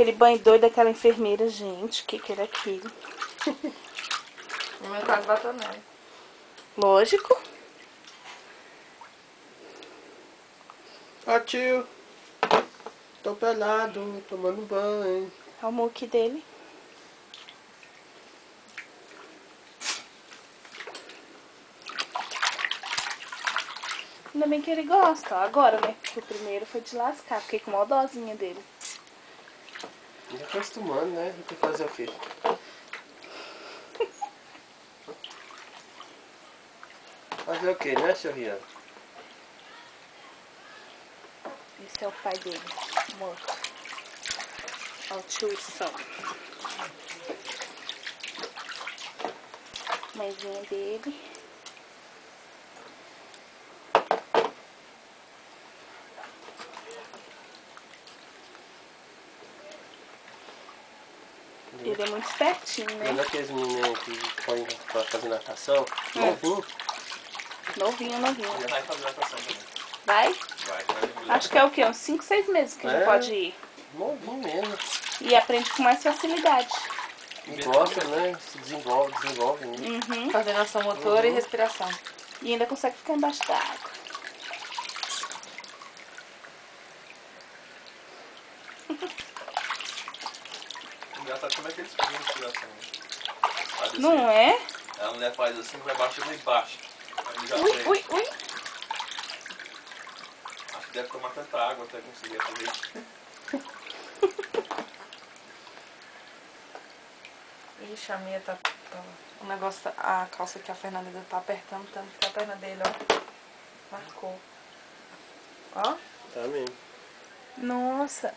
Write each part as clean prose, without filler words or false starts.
aquele banho doido daquela enfermeira, gente. O que era aquilo? No meu caso, batonera. Lógico. Ó, tio. Tô pelado, tomando banho. Olha o muque dele. Ainda bem que ele gosta, ó, agora, né? Porque o primeiro foi de lascar. Fiquei com uma dosinha dele. Já acostumando, né? Tem que fazer o quê? Fazer o quê, né, seu Rian? Esse é o pai dele, morto. Olha o tio Ursão. Mãezinha dele. Ele é muito espertinho, né? Lembra aqueles meninos que põem pra fazer natação? Novinho. Novinho. Ele vai fazer natação também. Vai? Vai. Acho que é o quê? Uns 5, 6 meses que já pode ir. Novinho mesmo. E aprende com mais facilidade. E gosta, né? Se desenvolve, né? Uhum. Coordenação motora e respiração. E ainda consegue ficar embaixo da água. Engraçado como é que eles fazem respiração. Faz assim. Não é? A mulher faz assim, vai baixando embaixo. Aí ele já Ui, aprende. ui, ui. Acho que deve tomar tanta água até conseguir fazer isso. Ixi, a minha tá... O negócio, a calça que a Fernanda tá apertando tanto que a perna dele, ó, marcou. Ó. Tá mesmo. Nossa.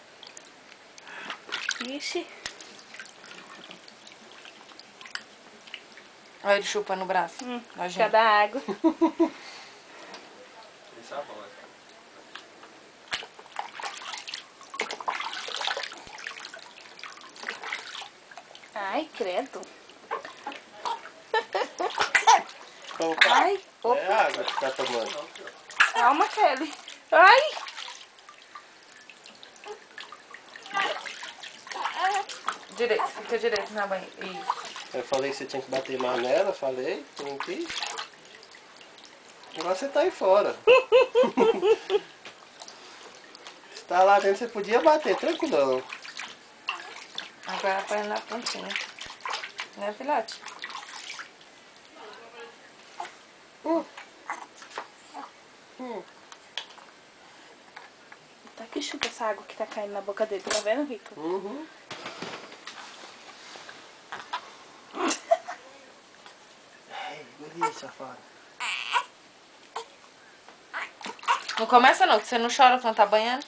Ixi. Olha ele chupando o braço. Nojento. Cada água. Tem sabão, né? Ai, credo. Opa. Ai, É opa. a água que tá tomando. Calma, Kelly. Ai. Direito, fica direito na banha. Isso. Eu falei que você tinha que bater mais nela, falei, não quis. Agora você tá aí fora. Se tá lá dentro, você podia bater, tranquilão. Agora põe na pontinha. Né, filhote? Tá que chupa essa água que tá caindo na boca dele, tá vendo, Rico? Uhum. Ai, engoli, safado. Não começa não, que você não chora quando tá banhando.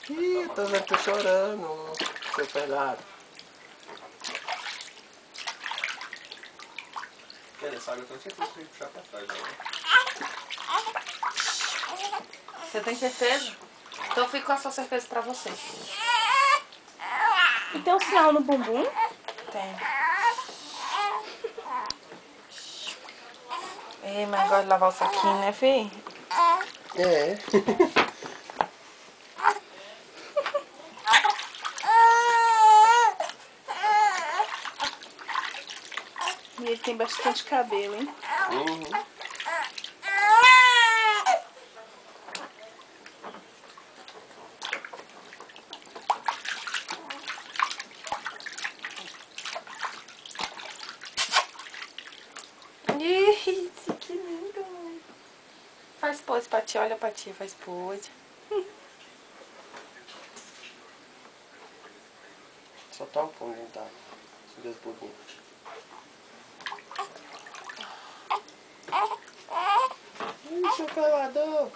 Ih, tô vendo que tô chorando, seu pelado. Ele sabe, eu tenho certeza que tem que puxar pra trás, né? Você tem certeza? Então eu fico com a sua certeza pra você. E tem um sinal no bumbum? Tem. Ei, mas gosta de lavar o saquinho, né, fi? É. E ele tem bastante cabelo, hein? Uhum. Ih, que lindo. Faz pose pra ti, olha pra ti, faz pose. Só tá um pouco dentado. Deus bonito. Ih, seu pelador.